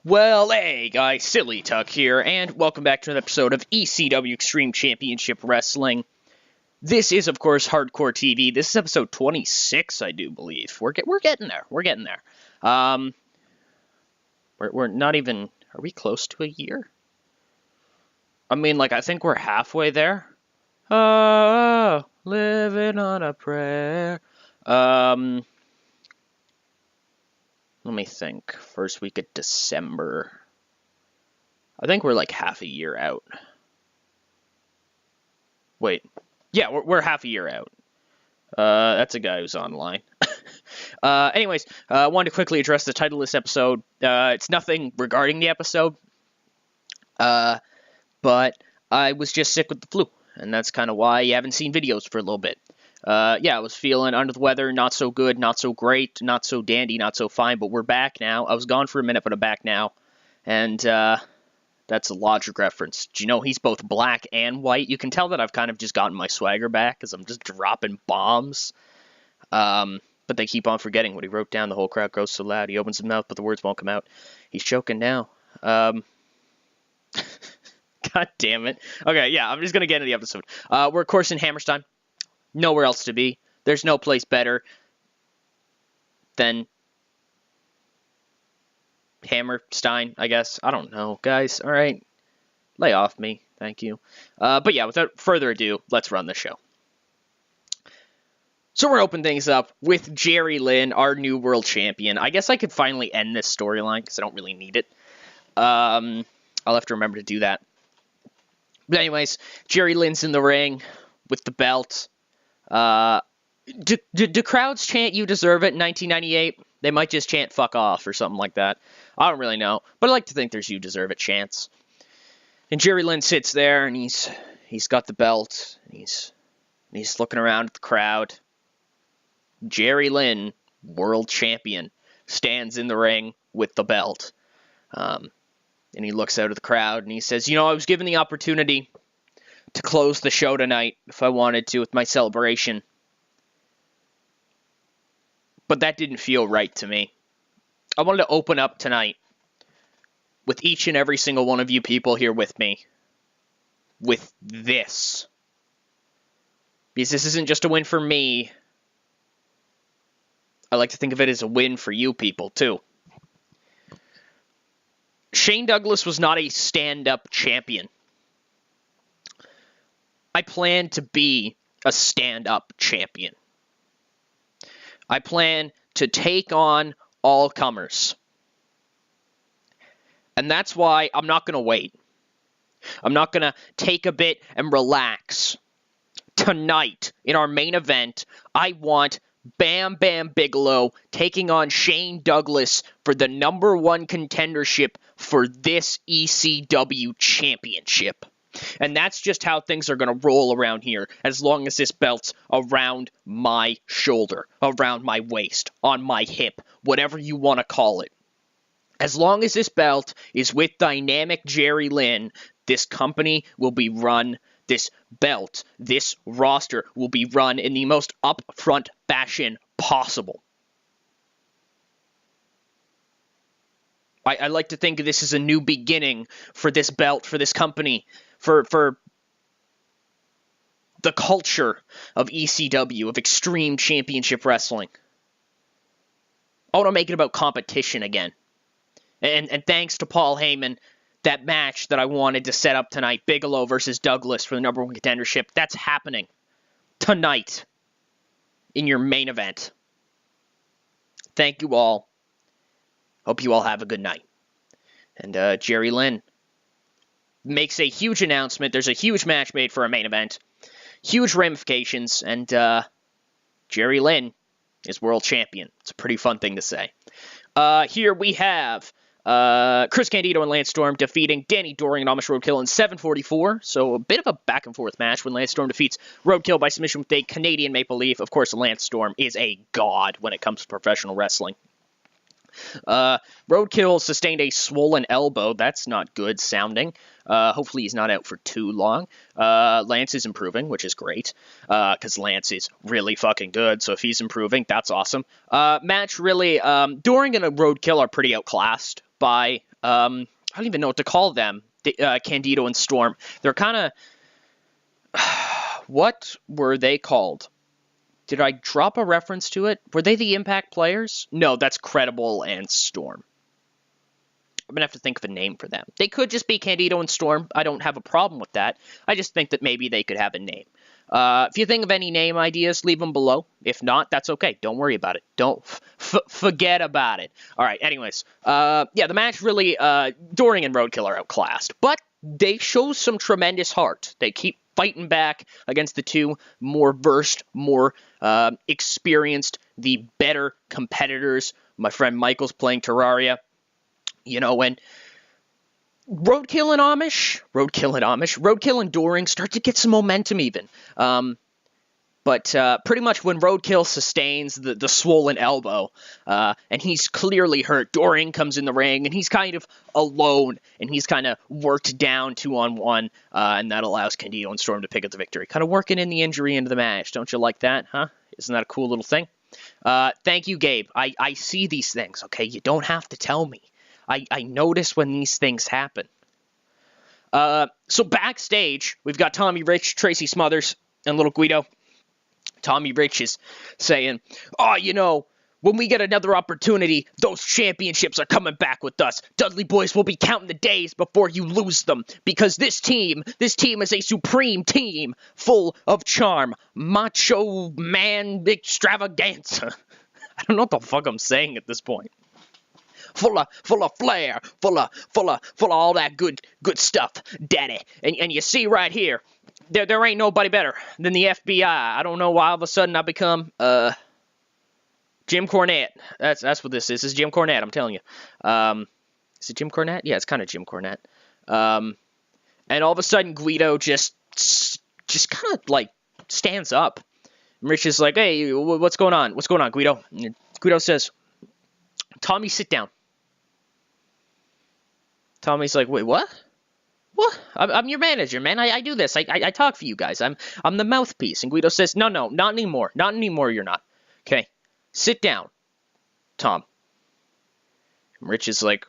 Well, hey guys, Silly Tuck here, and welcome back to another episode of ECW Extreme Championship Wrestling. This is, of course, Hardcore TV. This is episode 26, I do believe. We're getting there. We're getting there. We're not even... Are we close to a year? I mean, like, I think we're halfway there. Oh, living on a prayer. Let me think. First week of December. I think we're like half a year out. Wait. Yeah, we're half a year out. That's a guy who's online. Anyways, I wanted to quickly address the title of this episode. It's nothing regarding the episode. But I was just sick with the flu. And that's kind of why you haven't seen videos for a little bit. Yeah, I was feeling under the weather, not so good, not so great, not so dandy, not so fine, but we're back now. I was gone for a minute, but I'm back now. And, that's a Logic reference. Do you know he's both black and white? You can tell that I've kind of just gotten my swagger back, because I'm just dropping bombs. But they keep on forgetting what he wrote down. The whole crowd grows so loud. He opens his mouth, but the words won't come out. He's choking now. God damn it. Okay, yeah, I'm just going to get into the episode. We're, of course, in Hammerstein. Nowhere else to be. There's no place better than Hammerstein, I guess. I don't know, guys. All right. Lay off me. Thank you. But yeah, without further ado, let's run the show. So we're opening things up with Jerry Lynn, our new world champion. I guess I could finally end this storyline because I don't really need it. I'll have to remember to do that. But anyways, Jerry Lynn's in the ring with the belt. Do crowds chant "You deserve it" in 1998? They might just chant "fuck off" or something like that. I don't really know, but I like to think there's "You deserve it" chants. And Jerry Lynn sits there, and he's got the belt, and he's looking around at the crowd. Jerry Lynn, world champion, stands in the ring with the belt. And he looks out at the crowd, and he says, "You know, I was given the opportunity to close the show tonight if I wanted to with my celebration. But that didn't feel right to me. I wanted to open up tonight with each and every single one of you people here with me. With this. Because this isn't just a win for me. I like to think of it as a win for you people, too. Shane Douglas was not a stand-up champion. I plan to be a stand-up champion. I plan to take on all comers. And that's why I'm not going to wait. I'm not going to take a bit and relax. Tonight, in our main event, I want Bam Bam Bigelow taking on Shane Douglas for the #1 contendership for this ECW championship. And that's just how things are going to roll around here, as long as this belt's around my shoulder, around my waist, on my hip, whatever you want to call it. As long as this belt is with Dynamic Jerry Lynn, this company will be run, this belt, this roster will be run in the most upfront fashion possible. I like to think this is a new beginning for this belt, for this company, for the culture of ECW, of Extreme Championship Wrestling. I want to make it about competition again. And thanks to Paul Heyman, that match that I wanted to set up tonight, Bigelow versus Douglas for the #1 contendership, that's happening tonight in your main event. Thank you all. Hope you all have a good night. And Jerry Lynn makes a huge announcement. There's a huge match made for a main event. Huge ramifications. And Jerry Lynn is world champion. It's a pretty fun thing to say. Here we have Chris Candido and Lance Storm defeating Danny Doring and Amish Roadkill in 7:44. So a bit of a back-and-forth match when Lance Storm defeats Roadkill by submission with a Canadian Maple Leaf. Of course, Lance Storm is a god when it comes to professional wrestling. Roadkill sustained a swollen elbow. That's not good sounding. Hopefully he's not out for too long. Lance is improving, which is great, because Lance is really fucking good, so if he's improving, that's awesome. Match really, Doring and Roadkill are pretty outclassed by I don't even know what to call them. Candido and Storm. They're kind of... What were they called? Did I drop a reference to it? Were they the Impact players? No, that's Credible and Storm. I'm going to have to think of a name for them. They could just be Candido and Storm. I don't have a problem with that. I just think that maybe they could have a name. If you think of any name ideas, leave them below. If not, that's okay. Don't worry about it. Don't forget about it. All right, anyways. Yeah, the match really, Doring and Roadkill are outclassed. But they show some tremendous heart. They keep fighting back against the two more versed, more experienced, the better competitors. My friend Michael's playing Terraria. You know, when Roadkill and Doring start to get some momentum even. But pretty much when Roadkill sustains the swollen elbow, and he's clearly hurt, Doring comes in the ring, and he's kind of alone, and he's kind of worked down 2-on-1, and that allows Candido and Storm to pick up the victory. Kind of working in the injury into the match. Don't you like that, huh? Isn't that a cool little thing? Thank you, Gabe. I see these things, okay? You don't have to tell me. I notice when these things happen. So backstage, we've got Tommy Rich, Tracy Smothers, and Little Guido. Tommy Rich is saying, oh, you know, when we get another opportunity, those championships are coming back with us. Dudley boys will be counting the days before you lose them. Because this team is a supreme team full of charm. Macho man extravaganza. I don't know what the fuck I'm saying at this point. Full of flair, full of all that good stuff, daddy. And you see right here, there ain't nobody better than the FBI. I don't know why all of a sudden I become Jim Cornette. That's what this is. This is Jim Cornette, I'm telling you. Is it Jim Cornette? Yeah, it's kind of Jim Cornette. And all of a sudden Guido just kind of like stands up. And Rich is like, hey, what's going on? What's going on, Guido? And Guido says, Tommy, sit down. Tommy's like, wait, what? What? I'm your manager, man. I do this. I talk for you guys. I'm the mouthpiece. And Guido says, no, not anymore. Not anymore, you're not. Okay, sit down, Tom. And Rich is like,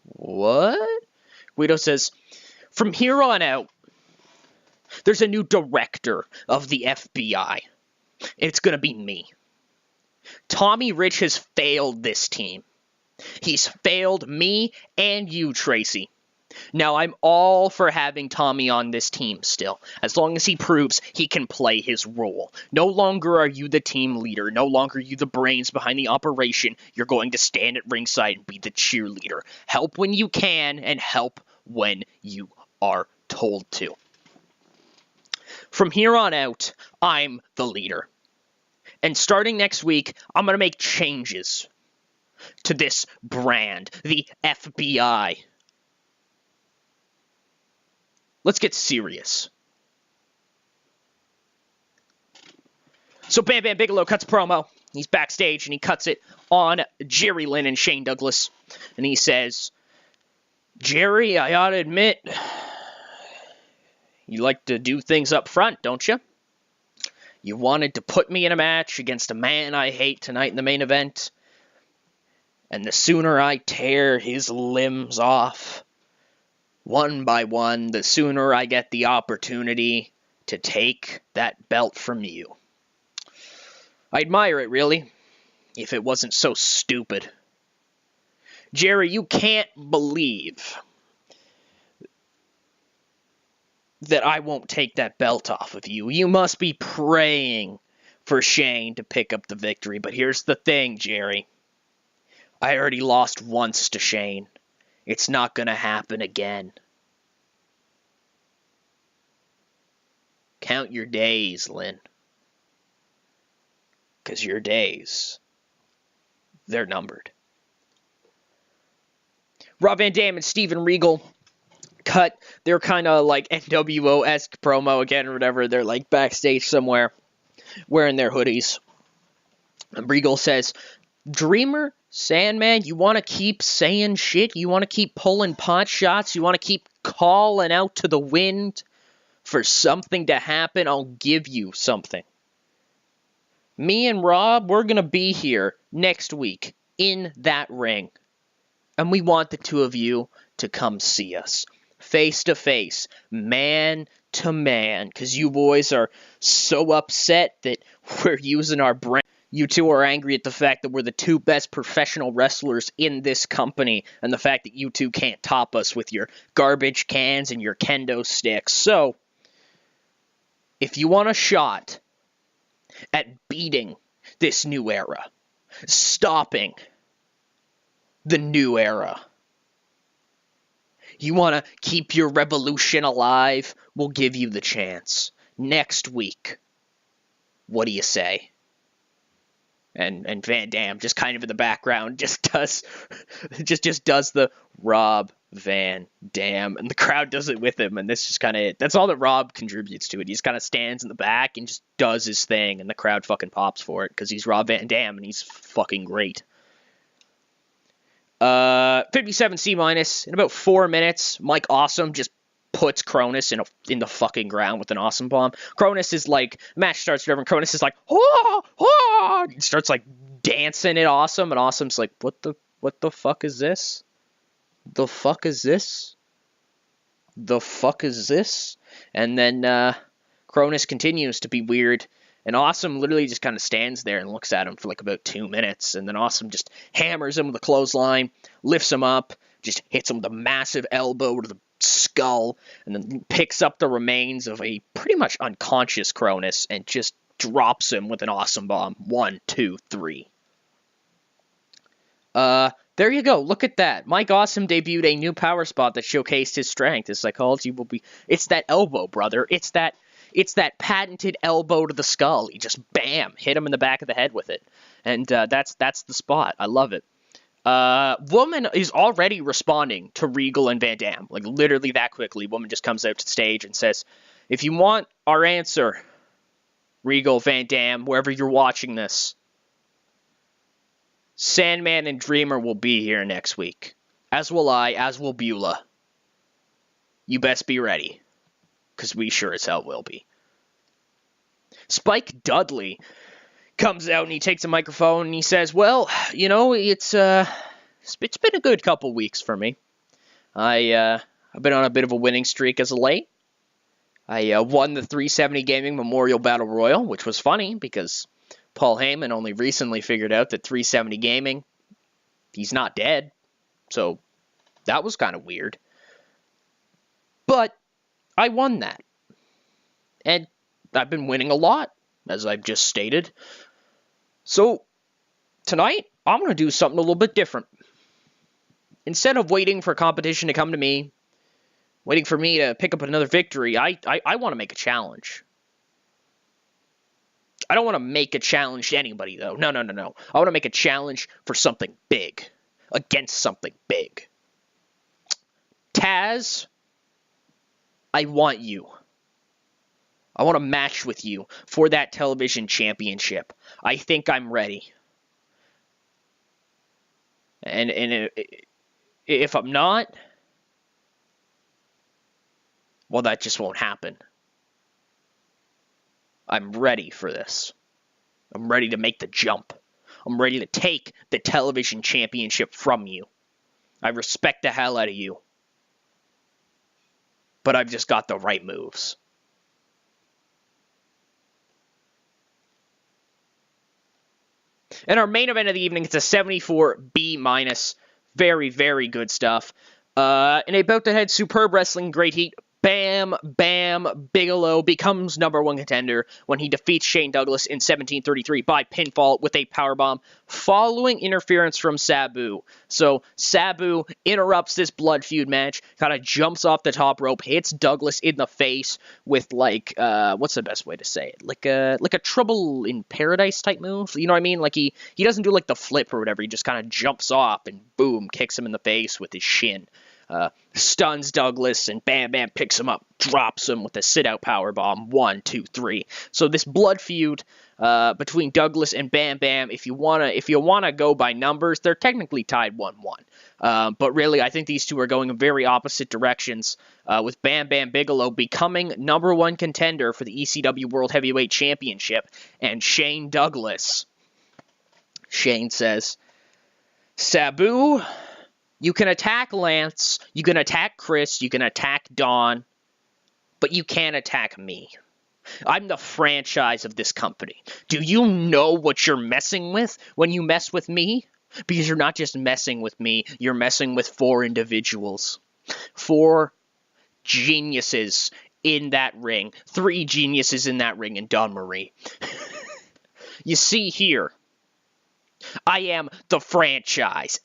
what? Guido says, from here on out, there's a new director of the FBI. It's going to be me. Tommy Rich has failed this team. He's failed me and you, Tracy. Now, I'm all for having Tommy on this team still, as long as he proves he can play his role. No longer are you the team leader. No longer are you the brains behind the operation. You're going to stand at ringside and be the cheerleader. Help when you can and help when you are told to. From here on out, I'm the leader. And starting next week, I'm going to make changes to this brand, the FBI. Let's get serious. So Bam Bam Bigelow cuts a promo. He's backstage and he cuts it on Jerry Lynn and Shane Douglas. And he says, Jerry, I ought to admit, you like to do things up front, don't you? You wanted to put me in a match against a man I hate tonight in the main event. And the sooner I tear his limbs off, one by one, the sooner I get the opportunity to take that belt from you. I admire it, really, if it wasn't so stupid. Jerry, you can't believe that I won't take that belt off of you. You must be praying for Shane to pick up the victory. But here's the thing, Jerry. I already lost once to Shane. It's not going to happen again. Count your days, Lynn. Because your days, they're numbered. Rob Van Dam and Steven Regal cut their kind of like NWO-esque promo again or whatever. They're like backstage somewhere wearing their hoodies. And Regal says, Dreamer, Sandman, you want to keep saying shit? You want to keep pulling pot shots? You want to keep calling out to the wind for something to happen? I'll give you something. Me and Rob, we're going to be here next week in that ring. And we want the two of you to come see us. Face to face. Man to man. Because you boys are so upset that we're using our brand. You two are angry at the fact that we're the two best professional wrestlers in this company, and the fact that you two can't top us with your garbage cans and your kendo sticks. So, if you want a shot at beating this new era, stopping the new era, you want to keep your revolution alive, we'll give you the chance. Next week. What do you say? And Van Dam just kind of in the background just does the Rob Van Dam, and the crowd does it with him, and this just kind of that's all that Rob contributes to it. He just kind of stands in the back and just does his thing, and the crowd fucking pops for it because he's Rob Van Dam and he's fucking great. 57 C- in about 4 minutes. Mike Awesome just puts Cronus in the fucking ground with an awesome bomb. Cronus is like, match starts, whatever, and Cronus is like, oh, oh, he starts like dancing at Awesome, and Awesome's like, what the fuck is this? The fuck is this? The fuck is this? And then Cronus continues to be weird, and Awesome literally just kind of stands there and looks at him for like about 2 minutes, and then Awesome just hammers him with a clothesline, lifts him up, just hits him with a massive elbow to the skull, and then picks up the remains of a pretty much unconscious Cronus and just drops him with an awesome bomb. 1, 2, 3. There you go. Look at that. Mike Awesome debuted a new power spot that showcased his strength. His psychology will be... It's that elbow, brother. It's that patented elbow to the skull. He just, bam, hit him in the back of the head with it. And that's the spot. I love it. Woman is already responding to Regal and Van Dam. Like, literally that quickly. Woman just comes out to the stage and says, if you want our answer, Regal, Van Dam, wherever you're watching this, Sandman and Dreamer will be here next week. As will I, as will Beulah. You best be ready. Because we sure as hell will be. Spike Dudley comes out and he takes a microphone and he says, well, you know, it's been a good couple weeks for me. I've been on a bit of a winning streak as of late. I won the 370 Gaming Memorial Battle Royal, which was funny because Paul Heyman only recently figured out that 370 Gaming, he's not dead. So that was kind of weird. But I won that. And I've been winning a lot, as I've just stated. So, tonight, I'm going to do something a little bit different. Instead of waiting for competition to come to me, waiting for me to pick up another victory, I want to make a challenge. I don't want to make a challenge to anybody, though. No. I want to make a challenge for something big. Against something big. Taz, I want you. I want to match with you for that television championship. I think I'm ready. And if I'm not, well, that just won't happen. I'm ready for this. I'm ready to make the jump. I'm ready to take the television championship from you. I respect the hell out of you. But I've just got the right moves. And our main event of the evening, it's a 74 B-. Very, very good stuff. In a bout that had superb wrestling, great heat, Bam Bam Bigelow becomes #1 contender when he defeats Shane Douglas in 1733 by pinfall with a powerbomb following interference from Sabu. So Sabu interrupts this blood feud match, kind of jumps off the top rope, hits Douglas in the face with like, what's the best way to say it? Like a Trouble in Paradise type move. You know what I mean? Like he doesn't do like the flip or whatever. He just kind of jumps off and boom, kicks him in the face with his shin. Stuns Douglas, and Bam Bam picks him up, drops him with a sit-out powerbomb. 1, 2, 3. So this blood feud between Douglas and Bam Bam, if you wanna go by numbers, they're technically tied 1-1. But really, I think these two are going in very opposite directions. With Bam Bam Bigelow becoming #1 contender for the ECW World Heavyweight Championship, and Shane Douglas. Shane says, Sabu, You can attack Lance, you can attack Chris, you can attack Dawn, but you can't attack me. I'm the franchise of this company. Do you know what you're messing with when you mess with me? Because you're not just messing with me, you're messing with 4 individuals. 4 geniuses in that ring. 3 geniuses in that ring and Dawn Marie. You see here, I am the franchise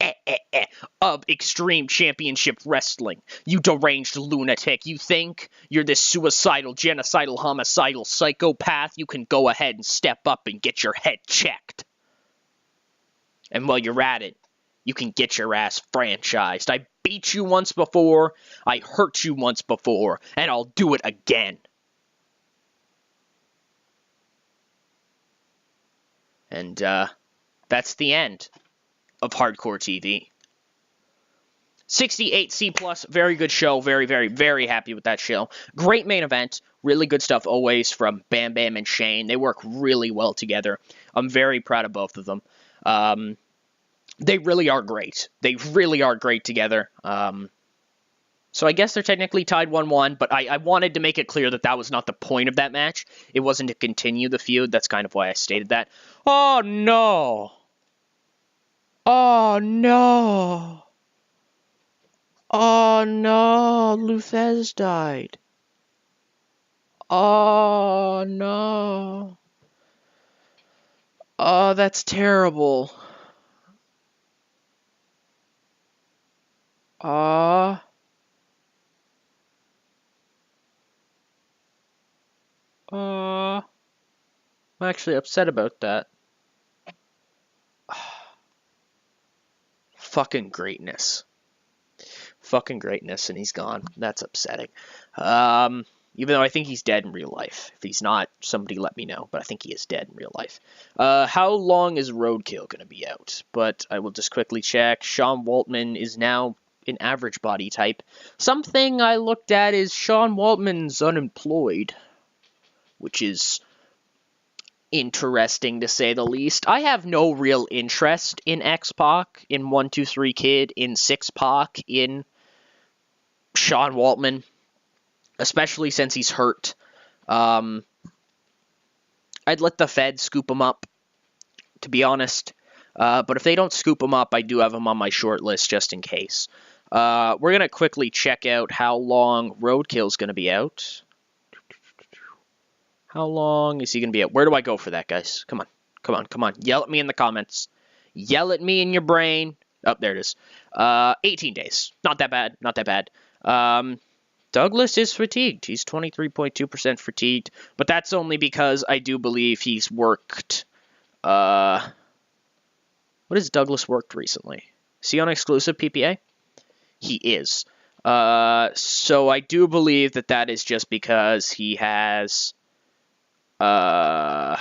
of Extreme Championship Wrestling. You deranged lunatic. You think you're this suicidal, genocidal, homicidal psychopath? You can go ahead and step up and get your head checked. And while you're at it, you can get your ass franchised. I beat you once before, I hurt you once before, and I'll do it again. And, that's the end of Hardcore TV. 68C+, very good show. Very, very, very happy with that show. Great main event. Really good stuff always from Bam Bam and Shane. They work really well together. I'm very proud of both of them. They really are great. They really are great together. So I guess they're technically tied 1-1, but I wanted to make it clear that that was not the point of that match. It wasn't to continue the feud. That's kind of why I stated that. Oh, no. Oh, no. Oh, no. Luthez died. Oh, no. Oh, that's terrible. I'm actually upset about that. Fucking greatness. Fucking greatness, and he's gone. That's upsetting. Even though I think he's dead in real life. If he's not, somebody let me know, but I think he is dead in real life. How long is Roadkill going to be out? But I will just quickly check. Sean Waltman is now an average body type. Something I looked at is Sean Waltman's unemployed, which is interesting to say the least. I have no real interest in X-Pac, in 123 Kid, in 6-Pac, in Sean Waltman, especially since he's hurt. I'd let the Fed scoop him up, to be honest. But if they don't scoop him up, I do have him on my short list just in case. We're going to quickly check out how long Roadkill's going to be out. How long is he going to be out? Where do I go for that, guys? Come on. Come on. Come on. Yell at me in the comments. Yell at me in your brain. Oh, there it is. 18 days. Not that bad. Not that bad. Douglas is fatigued. He's 23.2% fatigued. But that's only because I do believe he's worked... what has Douglas worked recently? Is he on exclusive PPA? He is. So I do believe that that is just because he has... Oh,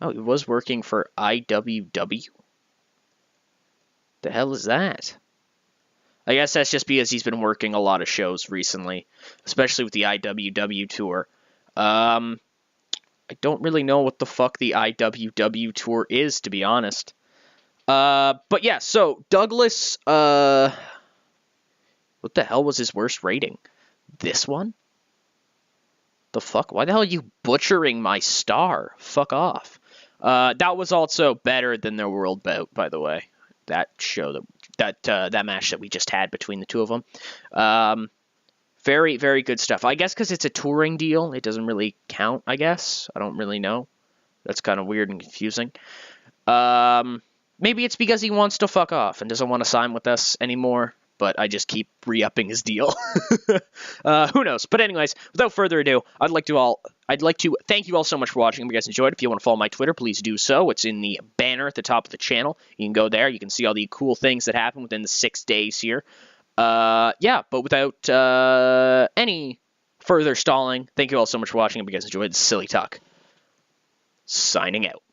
he was working for IWW? The hell is that? I guess that's just because he's been working a lot of shows recently, especially with the IWW tour. I don't really know what the fuck the IWW tour is, to be honest. But yeah, so Douglas, what the hell was his worst rating? This one? The fuck? Why the hell are you butchering my star? Fuck off. That was also better than their World Bout, by the way. That show, that match that we just had between the two of them. Very, very good stuff. I guess because it's a touring deal, it doesn't really count, I guess. I don't really know. That's kind of weird and confusing. Maybe it's because he wants to fuck off and doesn't want to sign with us anymore. But I just keep re-upping his deal. Who knows? But anyways, without further ado, I'd like to thank you all so much for watching. If you guys enjoyed, if you want to follow my Twitter, please do so. It's in the banner at the top of the channel. You can go there. You can see all the cool things that happen within the 6 days here. Yeah, but without any further stalling, thank you all so much for watching. If you guys enjoyed, this is Silly Talk. Signing out.